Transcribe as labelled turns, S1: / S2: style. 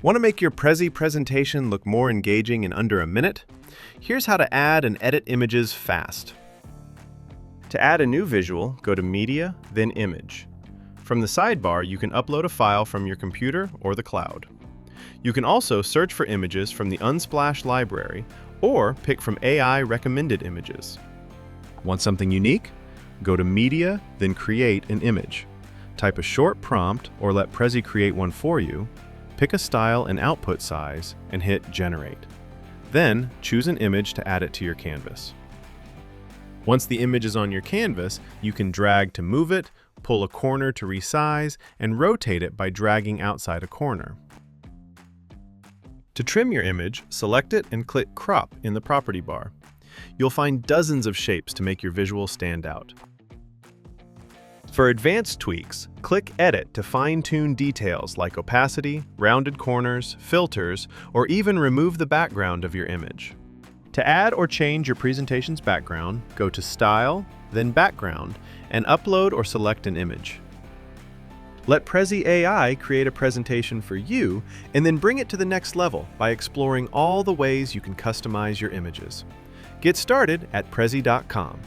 S1: Want to make your Prezi presentation look more engaging in under a minute? Here's how to add and edit images fast. To add a new visual, go to Media, then Image. From the sidebar, you can upload a file from your computer or the cloud. You can also search for images from the Unsplash library or pick from AI recommended images. Want something unique? Go to Media, then Create an image. Type a short prompt or let Prezi create one for you. Pick a style and output size and hit Generate. Then choose an image to add it to your canvas. Once the image is on your canvas, you can drag to move it, pull a corner to resize, and rotate it by dragging outside a corner. To trim your image, select it and click Crop in the property bar. You'll find dozens of shapes to make your visual stand out. For advanced tweaks, click Edit to fine-tune details like opacity, rounded corners, filters, or even remove the background of your image. To add or change your presentation's background, go to Style, then Background, and upload or select an image. Let Prezi AI create a presentation for you, and then bring it to the next level by exploring all the ways you can customize your images. Get started at Prezi.com.